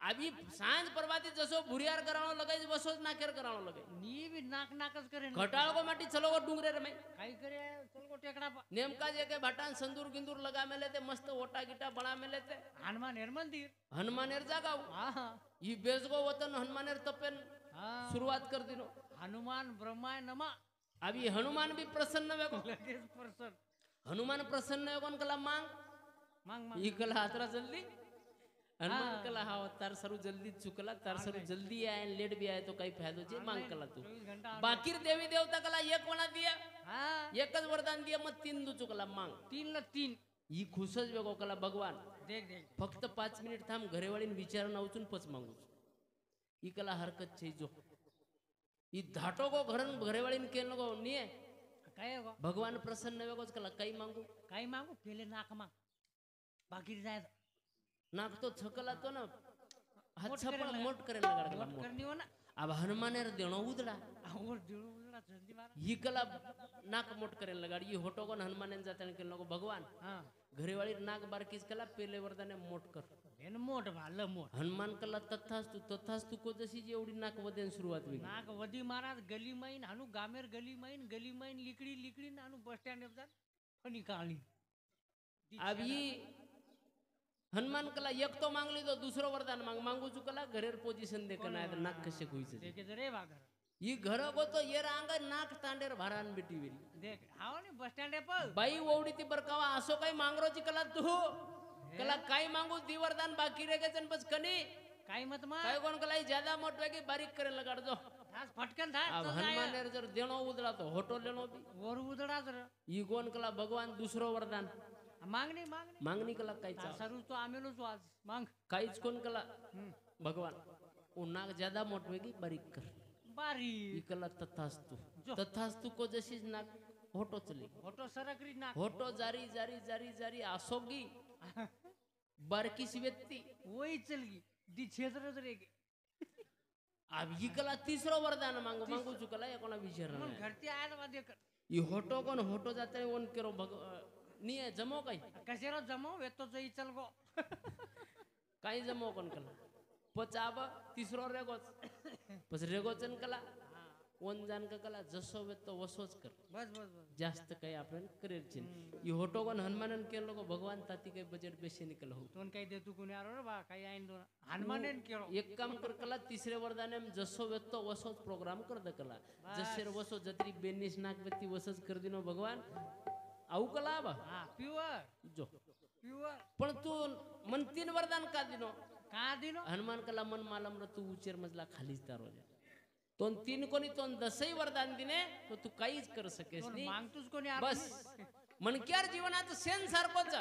આવી સાંજ પરવાથી જશો ભુરિયાર કરાણો લગાઈ બસો જ નાકેર કરાણો લગાઈ ની બી નાક નાક જ કરે ઘટાળકો માટી ચલો ડુંગરે રમે કાઈ કરે ચલો ટેકડા પર नेमका जे के भाटान संदूर गिंदूर लगा मेले ते मस्त ओटा गिटा बना मेले ते हनुमान मंदिर हनुमानेर जागाव हाँ ई बेजगो वतन हनुमानेर तपेन हाँ शुरुआत कर दिनो हनुमान ब्रह्माय नमा अभी हनुमान भी प्रसन्न वेगो लगेच पर्सन हनुमान प्रसन्न वेगो कला मांग मांग मांग ई कला हातरा जल्दी हनुमान कला हा तार सरू जल्दी चुकला तार सरू जल्दी आए लेट भी आए तो काही फायदो छे मांग कला तू 24 घंटा बाकीर देवी देवता कला एक वना दिया हाँ एकच वरदान दिया मग तीन दु चुकला मांग 3 ला 3 ई खुशच वेगो कला भगवान देख देख फक्त 5 मिनिट थांब घरेवाळीन विचारून आवचून पच मागू ई कला हरकत छे जो ई धाटो गो घरन घरेवाळीन केल गो निये काय गो भगवान प्रसन्न वेगोच कला काही मागू काय मागू पहिले नाक माग बाकी जाय नाक तो छकला तो ना हात मोट छपळ करेल मोट करेल लगाडला मोट करनी हो ना अब हनुमानेर देणो उदडा और दिळू उलडा जल्दी मारा ही कला नाक मोट करेल लगाड ई होटो कोन हनुमानेन जातान केल नको भगवान हाँ घरेवाळी नाक बारकीच कला पेले वरदाने मोट कर बेन मोठ भाल मोठ हनुमान कला तथास्तु को जशी एवढी नाक वदेन सुरुवात वेगळी नाक वदी महाराज गली मैन हानू गामेर गली मैन लिकडी लिकडी नानू बस स्टँड जात फनी काळी अब ई हनुमान कला एक तो मांगली तो दुसरो वरदान मांगू चुकला घरेर पोझिशन दे का नाही तर नाक कसे होईचे देखे जरे वागर ही घर गो तो ये रांग नाक तांडेर भारान बेटी वेरी देख हाव ने बस स्टँड पर बाई ओवडी ती बरकावा असो काही मांगरोची कला तू कला काय मांगू दी वरदान बाकी रे गचन बस कनी काय मत मा काय कोण कला ज्यादा मोठ वेगी बारीक करे लगाड दो थास फटकन था अब हनुमानेर जर देणो उदळा तो होटो लेणो बी वर उदडा जर ही कोण कला भगवान दुसरो वरदान मागणी मागणी कला काहीच सरू तो आमेलो तो आज मांग काहीच कोण कला भगवान ओ नाक ज्यादा मोठ वेगी बारीक कर बारी इकला तथास्तु को जशीच नाक होटो चली फोटो सरकरी नाक होटो जारी जारी जारी जारी आसोगी बारकीस व्यक्ती वही चलगी दी क्षेत्र जरे अब इकला तीसरो वरदान मांगू चुकला या कोणा विचार घरती आया तो देख ई होटो कोण होटो जाते ओन केरो निये जमो काही कसेरो जमो वेतो जई चल गो काही जमो कोण कला पचाब तिसरो रेगोच पस रेगोचन कला ओन जान का कला जसो वेतो वसोच कर बस बस बस जास्त काही आपण करेल छे ई होटो कोण हनुमानन केलो गो भगवान ताती काही बजेट बेसे निकल हो तोन काही देतू कोणी आरो रे बा काही आइन दो हनुमानेन केलो एक काम कर कला तिसरे वरदाने जसो वेतो वसोच प्रोग्राम कर द कला जसेर वसो जत्री बेनिस नाक व्यक्ती वसच कर दिनो भगवान आऊ कला बा हां प्युअर जो प्युअर पण तू मन तीन वरदान का दिनो का दिनो हनुमान कला मन मालम र तू उचेर मजला खालीच तारो जा तोन तीन कोणी तोन दसई वरदान दिने तो तू काहीच कर सकेस नाही मागतूच कोणी आरो बस मनक्यार जीवनात सेन सारखोच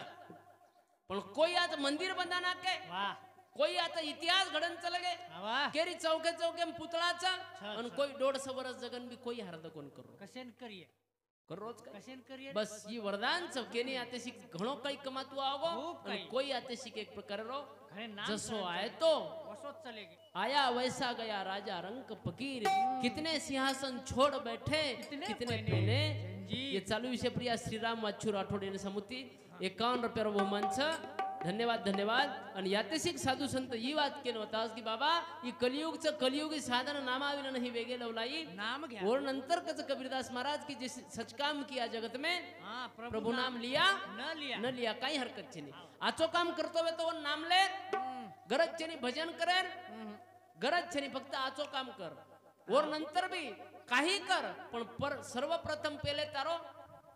पण कोई आज मंदिर बंधाना काय वाह कोई आता इतिहास घडन चल गे वाह केरी चौके चौके पुतळाचा आणि कोई 150 वर्ष जगन बी कोई हरद कोण करो कसेन करिए कर रोज काय कसेन करिए बस ही वरदान चौकेनी आते शिक घणो काही कमातू आवगो आणि कोई आते शिक एक प्रकार रो घरे नाम जसो आए तो वसोत चलेगे आया वैसा गया राजा रंक फकीर कितने सिंहासन छोड़ बैठे कितने पहने ये चालू विषय प्रिया श्रीराम वाचू राठोड यांनी समुती 51 रुपये बहुमानच धन्यवाद धन्यवाद आणि यातेशिक साधू संत ही बात केलं होतास की बाबा ही कलियुगचं कलियुगी साधन नामाविन नहीं वेगे लवलाई नाम घ्या और नंतर कच कबीरदास महाराज की जिस सच काम किया जगत में हां प्रभु नाम लिया न लिया काही हरकत छे नहीं आचो काम करतो वे तो नाम ले गरज छे नहीं भजन करेन गरज छे नहीं फक्त आचो काम कर और नंतर भी काही कर पण सर्वप्रथम पहिले तारो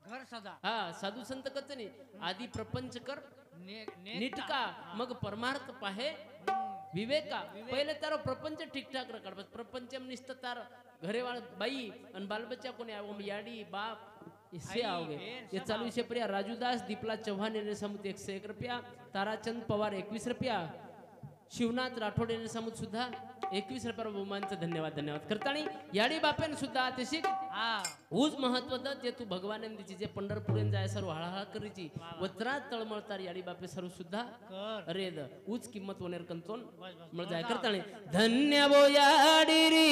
घर सदा हा साधू संत कचनी आधी प्रपंच कर नीटका मग परमार्थ पाहे विवेका पहिले तारो प्रपंच ठीकठाक रखड बस प्रपंच निस्त तार घरेवाळ बाई आणि बालबच्चा कोणी आवो याडी बाप इससे आओगे ये चालू विषय प्रिया राजूदास दीपला चौहान ने समुत 101 रुपया ताराचंद पवार 21 रुपया शिवनाथ राठोड यांनी समुत सुद्धा 21 रुपया बहुमानचं धन्यवाद धन्यवाद करतानी याडी बापेन सुद्धा अतिशिक ऊज महत्व जे तू भगवान दिची जे पंढरपूरेन जाय सर्व हळहळ करीची वत्रा तळमळतार याडी बापे सर्व सुद्धा अरे द ऊज किंमत वनेर कंतोन मळ जाय करतानी धन्य वो याडी री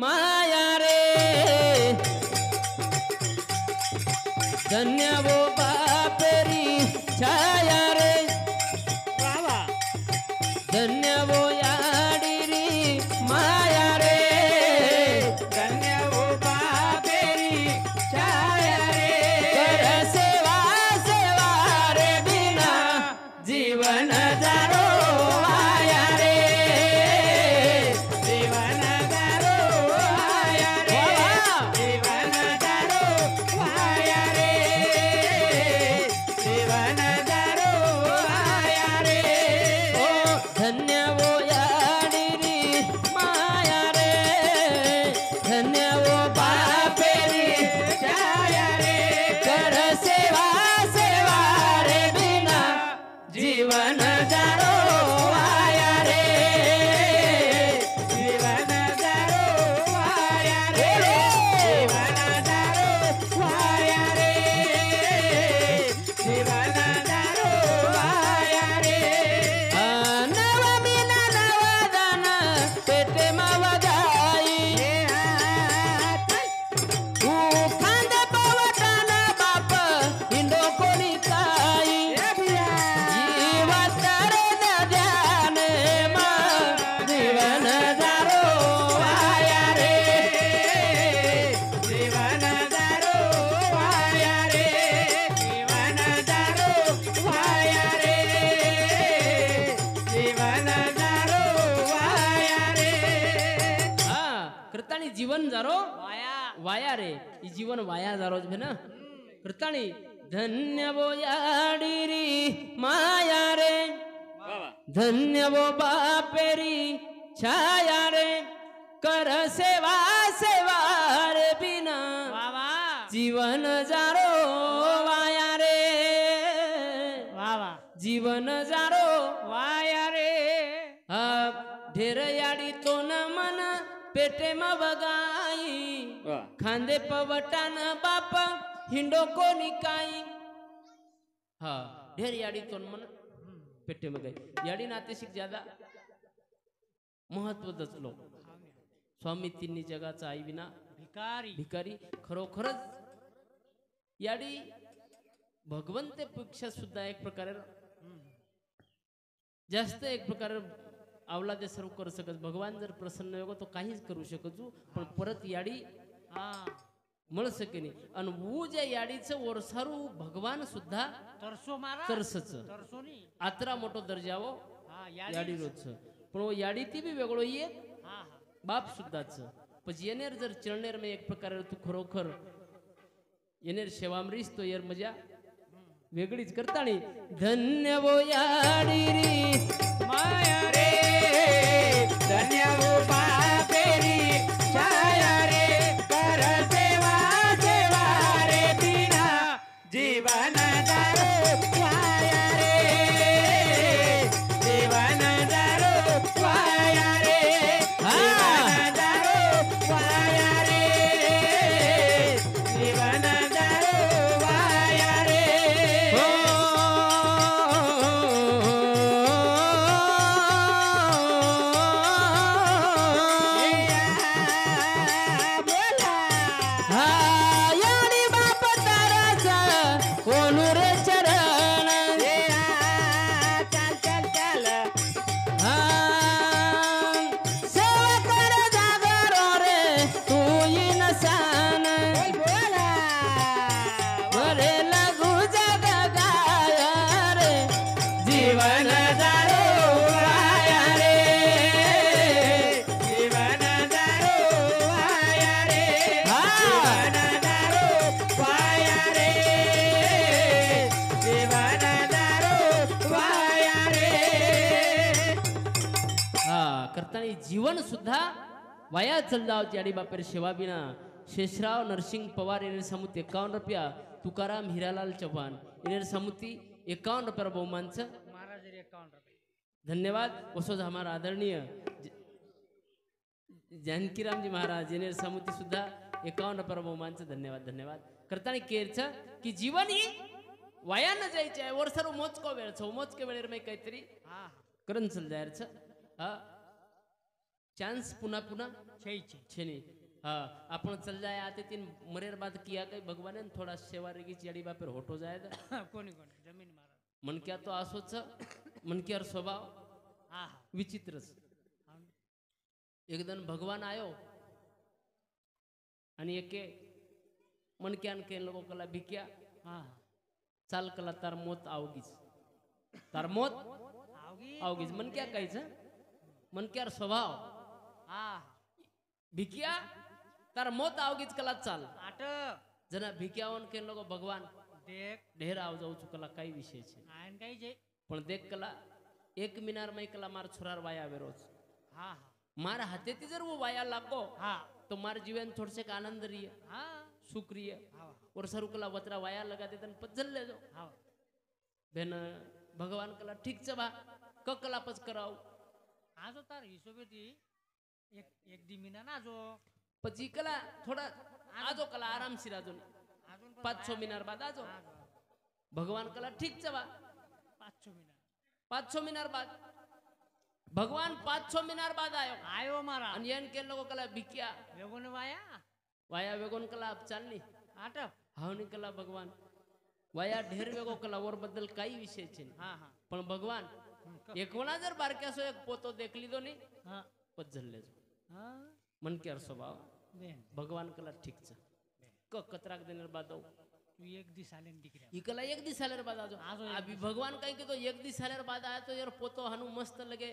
माया रे धन्य वो बापेरी छाया रे धन्य वो या जीवन जारो वाया वाया रे ई जीवन वाया जारो छे ना करताणी धन्य वो याडीरी माया रे धन्य वो बापेरी छाया रे कर सेवा सेवा रे बिना वा वा जीवन जारो वाया रे वा वा जीवन जारो वाया रे हा ढेर याडी तो न मन पेटे म बगाई खांदे पवटान बाप हिंडो कोणी काई हा ढेर याडी तो न मन पेटे में गई याडी नातेशिक ज्यादा महत्व दचलो स्वामी तिन्ही जगाचा आई विना भिकारी भिकारी खरोखरच याडी भगवंतेपेक्षा सुद्धा एक प्रकारे जास्त एक प्रकारे अवलादे सर्व करू शकत भगवान जर प्रसन्न होगो तो काहीच करू शकतो पण परत याडी हा मळ सके नाही आणि वो ज्या याडीचं वरसारू भगवान सुद्धा तरसो मारा तरसच तरसो नी आत्रा मोठो दर्जावो हा याडी रोजच पण वो याडी ती बी वेगळो येत हा हा बाप सुद्धाच पण येनेर जर चळनेर में एक प्रकारे तू खरोखर येनेर सेवामरीस तो येर मजा वेगळीच करताणी धन्य वो याडी री माया रे धन्य वो बापेरी छाया रे कर सेवा सेवा रे बिना जीवन दारो वाया रे जीवन दारो वाया रे जीवन दारो वाया रे जीवन दारो वाया रे जीवन दारो वाया रे जीवन दारो वाया रे जीवन दारो वाया रे जीवन दारो वाया रे हा करताना जीवन सुद्धा वाया चलदाव त्याडी बापेर सेवा बिना शेषराव नरसिंग पवार येणे समुती 51 रुपया तुकाराम हिरालाल चव्हाण येणे समुती 51 रुपया बहुमानचं महाराज 51 रुपये धन्यवाद वसोद हमारा आदरणीय जानकीराम जी महाराज येणे समुती सुद्धा 51 रुपया बहुमानचं धन्यवाद धन्यवाद करताना केरचं की जीवन ही वाया न जायचे आहे वर सर्व मोजको वेळ छो मोजके वेळेर मी काहीतरी हा करण चल जायचं हा चांस पुन्हा पुन्हा छे छे छेनी हाँ अपन चल जाए आते तीन मरेर बाद किया कई भगवान ने थोड़ा सेवा रेगी चिड़ी बापर होटो जाए कोणी कोणी जमीन महाराज मन क्या तो आसोच मन क्या स्वभाव हा हा विचित्रच एकदम भगवान आयो आणि एके मन क्या के लोगों कला भिक्या हा चाल कला तार मोत आवगीच तार मोत आवगी आवगीच मन क्या कायचं मन क्या स्वभाव हा भिक्या तार मोत आवगीच कला चाल आट जना भिक्यावन के लोग भगवान देख ढेर आव जाऊ चुकला काही विषय છે आयन काही जे पण देख कला एक मिनार में कला मार छोरार वाया आवे रोज हा मार हाथेती जर वो वाया लागो हा तो मार जीवन थोड़से का आनंद रहिए हा सुख रहिए हा और सरू कला वतरा वाया लगा देतन पजल ले जाओ हा बेन भगवान कला ठीक छ बा क कला पच कराव आजो तार हिशोबे ती एक दिमिना ना जो પછી કલા થોડા આજો કલા આરામ સી રાજો अजून 5-6 મિનાર બાદ આજો ભગવાન કલા ઠીક છે બા 500 मिनिट 5-6 મિનાર બાદ ભગવાન 5-6 મિનાર બાદ આયો आयो मारा અને એન કે લોકો કલા ભીક્યા वेगोन वाया વાયા વેગોન કલા ચાલની आट હાવની કલા ભગવાन વાયા ઢેર વેગો કલા ઓર બદલ કાઈ વિષય છે हा हा પણ ભગવાન એકવણા જર બારક્યાસો એક પોતો દેખ લીધો ની हा પજલ લેજો हा मन के स्वभाव बेन भगवान कला ठीक छ क कतराक देनर बाद तू एक दिस आले तिकडे ही कला एक दिस सालेर बाद आजो आजो एक अभी भगवान कहीं के तो एक दिस सालेर बाद आया तो यार पोतो हनु मस्त लगे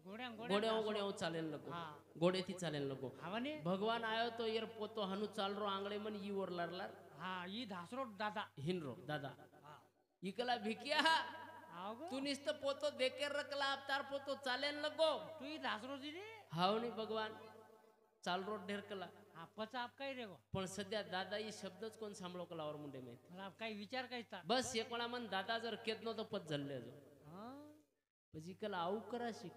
ઘોડે ચાલે લગો હા ઘોડેથી ચાલે લગો આવને ભગવાન આવ્યો તો યાર પોતો હનુ ચાલરો આંગળે મન ઈ ઓર લારલાર હા ઈ ધાસરો દાદા હિનરો દાદા હા ઈ કલા ભીક્યા આવગો તું નિસ્ત પોતો દેકે રકલા અવતાર પોતો ચાલે લગો તું ઈ ધાસરો જી રે હાવની ભગવાન ચાલરો ઢેર કલા હા પચા આપ કઈ રેગો પણ સદ્યા દાદા ઈ શબ્દ જ કોણ સાંભળો કલા ઓર મુંડે મેં આપ કઈ વિચાર કઈ તા બસ એકલા મન દાદા જર કેતનો તો પદ જલ લેજો હા પછી કલા આવું કરાશી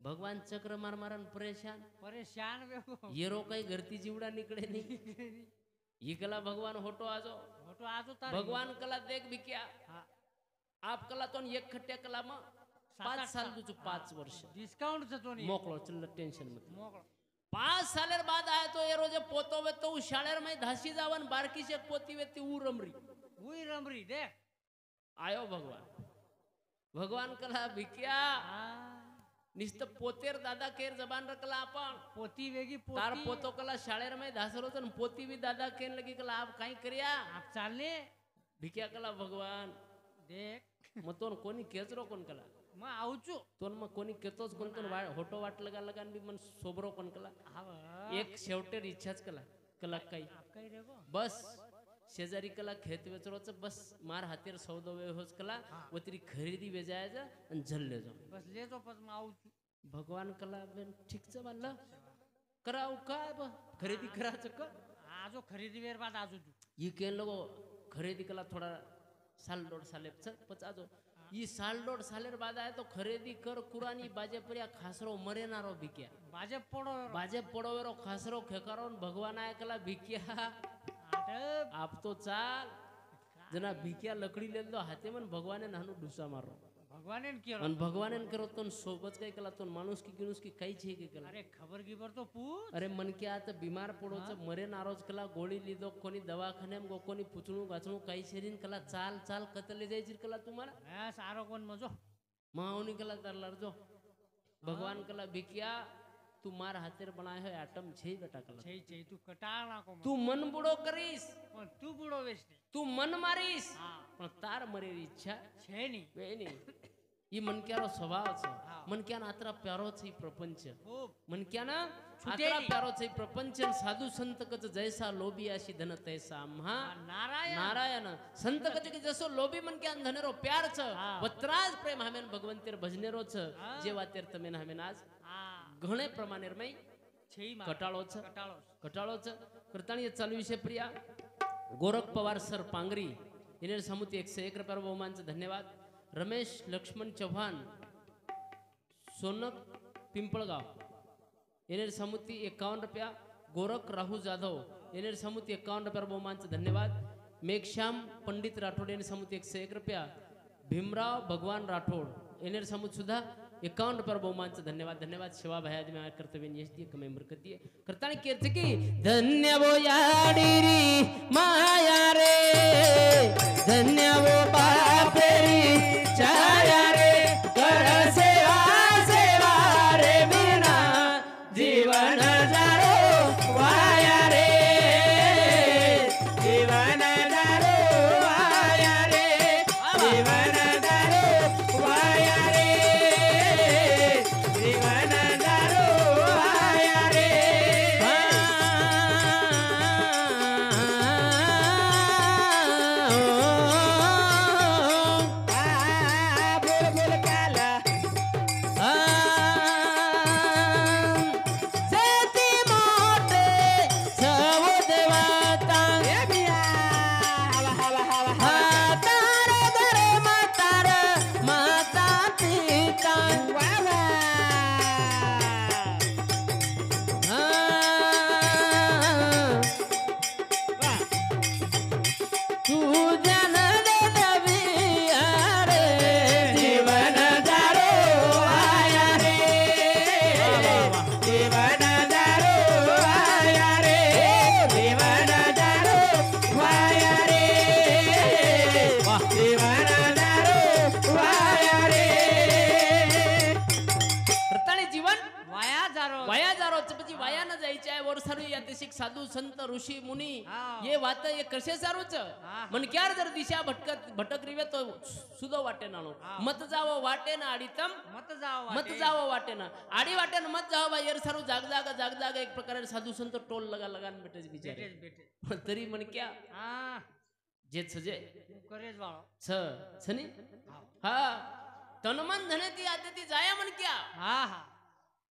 ભગવાન ચક્ર માર મારન પરેશાન વેગો યેરો કઈ ઘરતી જીવડા નીકળે નહીં ઈ કલા ભગવાન હોટો આજો મોટો આજો તાર ભગવાન કલા દેખ ભીક્યા હા આપ કલા તો એક ખટ્યા કલામાં 5 સાલ દુચુ 5 વર્ષ ડિસ્કાઉન્ટ થતો નહીં મોકલો ચલ ટેન્શન મત મોકળો 5 સાલેર બાદ આયો તો એ રોજે પોતો વે તો શાળેર માં ધાસી જાવન બારકી છે પોતી વેતી ઉ રમરી ઉઈ રમરી દે આયો ભગવાન કલા ભીક્યા હા નિસ્ત પોતેર દાદા કેર જબાન રકલા આપણ પોતી વેગી તાર પોતી પોતો કલા શાળેર માં ધાસરો તો ને પોતી બી દાદા કેન લગી કલા આપ કાઈ કર્યા આપ ચાલ ને ભીક્યા કલા ભગવાન દેખ મતોન કોની કેચરો કોન કલા માં આવું છું તોન માં કોની કેતો જ કોન હોટો વાટ લગા બી મન સોબરો કોન કલા હા એક શેવટેર ઈચ્છા જ કલા કઈ આપ કઈ રેગો બસ शेजारी कला खेत वेचरो बस मार हातेर सौदो होच कला वतरी खरेदी वेजाय जा आणि झल लेजो बस लेतो पण માં આવું છું भगवान कला बेन ठीक છે વાલા कराव काय खरेदी कराच क આજો ખરીદી વેર બાદ આજો છું ये केन लोगो खरेदी कला थोड़ा साल डोड साले पचाजो ये साल डोड सालेर बाद आए तो खरेदी कर कुरानी बाजे पर्या खासरो मरेनारो भीक्या बाजे पडोवेरो खासरो खेकारो भगवान आए कला भीक्या आप तो चाल जना भीक्या लकड़ी ले लो हाथे मन भगवान ने नानु डुसा मारो भगवान ने किया अन भगवान ने करो तो सोबत कई कला तो मानुस की गिनुस की कई छे के कला अरे खबर गिबर तो पूछ अरे मन क्या तो बीमार पड़ो छ मरे नारोज कला गोली लीधो कोनी दवाखाने में गो कोनी पूछणू गाछणू कई शरीन कला चाल चाल कतले जाय छी कला तुम्हारा हां सारो कोन मजो माओनी कला तर लरजो भगवान कला भीक्या तू मार हाथेर बनाए है आटम छे बेटा कला छे तू कटाळ नाको तू मन बुडो करीस पण तू बुडो वेस तू मन मारीस हां पण तार मरेरी इच्छा छे नी वे नी ई मन क्यारो स्वभाव छे मन क्याना आतरा प्यारो छे प्रपंच मन क्याना आतरा प्यारो छे प्रपंच साधु संत कच जैसा लोभी आशी धन तैसा महा नारायण संत कच के जसो लोभी मन क्यान धनेरो प्यार छ वत्राज प्रेम हमेन भगवंतेर भजनेरो छ जेवा तेर तमेन हमेन आज घणे प्रमाणे रमई कटाळो छ कटाळो छ करताणी चालू विषय प्रिया गोरख पवार सर पांगरी इने समुति 101 रुपया बहुमानचं धन्यवाद रमेश लक्ष्मण चव्हाण सोनक पिंपळगाव इने समुति 51 रुपया गोरख राहू जाधव इने समुति 51 रुपया बहुमानचं धन्यवाद मेघश्याम पंडित राठोड इने समुति 101 रुपया भीमराव भगवान राठोड इने समुति सुद्धा 51 रुपया बहुमानचं धन्यवाद धन्यवाद शिवा भाई आदमी कर्तव्य यश दिए कमे बरकती करतानी कीर्त की धन्य वो याडीरी माया रे धन्य वो बापेरी छाया रे कर सेवा सेवा रे बिना जीवन जारो वाया रे जीवन जारो वाया रे जीवन जारो वाया रे जीवन जारो वाया रे वाया जारो પછી વાયા ન જાય ચાહે વરસારું યાતિશિક સાધુ સંત ઋષિ મુનિ હા. ये વાત એ કરશે સારું છે હા. મન ક્યાર જર દિશા ભટક રીવે તો સુદો વાટે નાનો હા. મત જાવો વાટે ના આડી તમ મત જાઓ મત જાવો વાટે ના આડી વાટે ને મત જાવો ભાઈ યાર સારું જાગ જાગ એક પ્રકારે સાધુ સંત ટોલ લગા ને બેઠે જ બિચારે બેઠે પણ તરી મન ક્યાં હા જે છજે કરે જ વાળો છે ની હા તનમન ધનેતી આદેતી જાય મન ક્યાં હા હા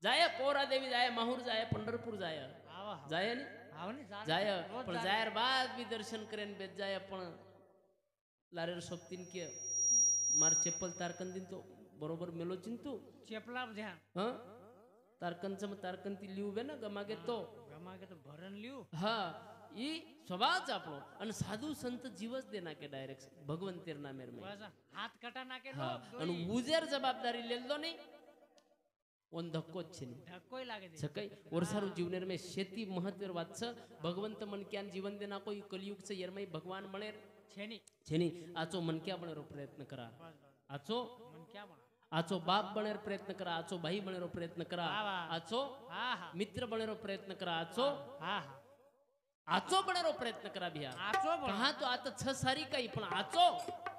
જાય પોરા દેવી જાય માહુર જાય પંઢરપુર જાય આવા જાય ની આવો ને જાય રોજ પણ જાયર બાદ બી દર્શન કરે ને બેજ જાય પણ લારેર સોપતીન કે માર ચપ્પલ તારકન દીન તો બરોબર મેલો ચિંતુ ચેપલા ધ્યાન હા તારકન સમ તારકન થી લીવ બે ને ગમાગે તો ગમાગે તો ભરણ લ્યું હા ઈ સ્વભાવ છે આપણો અને સાધુ સંત જીવસ દે નાખે ડાયરેક્ટ ભગવંત તેર નામેર में બસ હાથ કટા નાખે હા અને ઉજેર જવાબદારી લેલો નહીં ઓન ધક્કો જ છે નહીં ધક્કોય લાગે છે છકઈ ઓરસારું જીવનેર में शेती महत्व વાત છે ભગવંત મન ક્યાન જીવન દેના કોઈ કલયુગ છે યરમય ભગવાન મળે છે ની જેની આચો મન ક્યાં બનેરો પ્રયત્ન કરા આચો મન ક્યાં બના આચો બાપ બનેર પ્રયત્ન કરા આચો ભાઈ બનેરો પ્રયત્ન કરા વાહ, વાહ. આચો હા હા મિત્ર બનેરો પ્રયત્ન કરા આચો હા હા આચો બનેરો પ્રયત્ન કરા ભિયા આચો પણ કહા તો આ તો છ સારી કઈ પણ આચો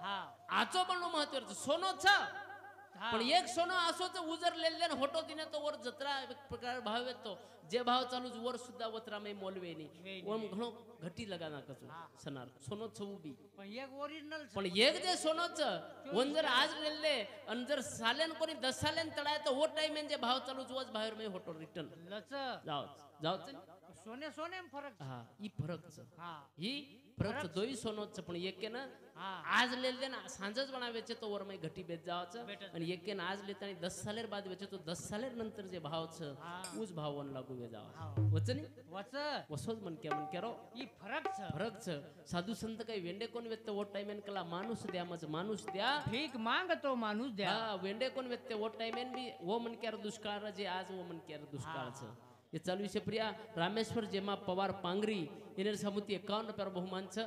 હા આચો પણ નો મહત્વ છે સોનો છ હા પણ એક સોનો આસો તો ઉજર લે લે હોટો દીને તો ઓર જત્રા એક પ્રકાર ભાવે તો જે ભાવ ચાલુ જ ઓર સુદ્धा વતરામાં મોલવે નહીં ઓમ ઘણો ઘટી લગા નાખો સનાર સોનો છવું બી પણ એક ઓરિજિનલ છે પણ એક જે સોનો છે વંજર આજ લે લે અંજર સાલેન કોની 10 સાલેન તળાય તો ઓ ટાઈમે જે ભાવ ચાલુ જ ઓજ ભાવ में હોટો રિટર્ન લચ જાઓ જાઓ છે ને? સોને એમ ફરક છે હા ઈ ફરક છે હા ઈ ફરક છે દોઈ સોનો છે પણ એક કે ના હા આજ લે લે ના સાંજ જ બનાવે છે તો ઓર में ઘટી બેચ જાવ છે બેઠ જ. અને એક કે ના આજ લેતાની 10 સાલેર બાદ વેચે તો 10 સાલેર નંतर જે ભાવ છે હા. ઉજ ભાવ વન લાગુ વે જાવ હા. વચની વચ વસો જ મન કેરો ઈ ફરક છે ફરક છે સાધુ સંત કઈ વેંડે કોણ વેચતે ઓ ટાઈમ એન કલા માનુષ દ્યા મજ માનુષ દ્યા ભીખ માંગ તો માનુસ દે હા વેંડે કોણ વેચતે ઓ ટાઈમ એન બી વો મન ક્યાર દુષ્કાળ જે આજ વો મન ક્યાર દુષ્કાળ છે ये चालू છે પ્રિયા રામેશ્વર જેમાં પવાર પાંગરી એને સામુતી 51 પર બહુમાન છે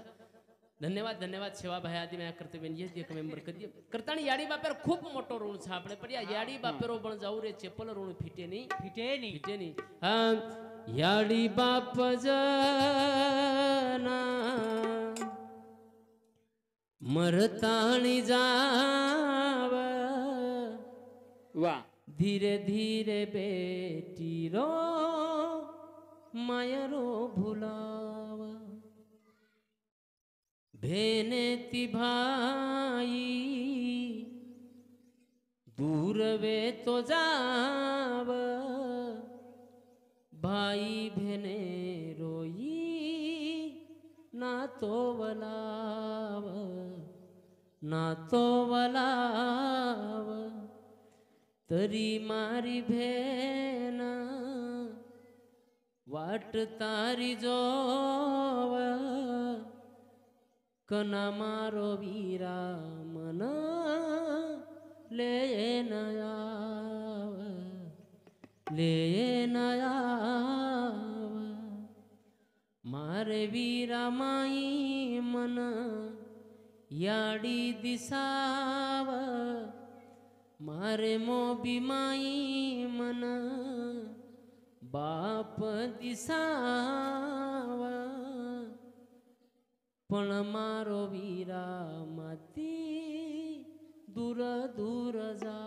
ધન્યવાદ સેવા ભાઈ આદિ મેં કર્તવ્ય ये एक मेंबर कर दिया करतानी याडी बापेर खूब मोटो ऋण છે આપણે પ્રિયા याडी बापेरो પણ જાવ રે ચેપલ ऋण ફીટે નહીં ફીટે ની હા याडी बाप जना मरताणी जाव વાહ धीरे धीरे बेटी रो मायरो भुलाव भेनेती भाई दूर वे तो जाव भाई भेने रोई ना तो वलाव तरी मारी भेन वाट तारी जोव कना मारो वीरा मन ले नयाव मारे वीरा माई मन याडी दिसाव मारे मोबी माई मन बाप दिसावा पण मारो वीरा माती दूर दूर जा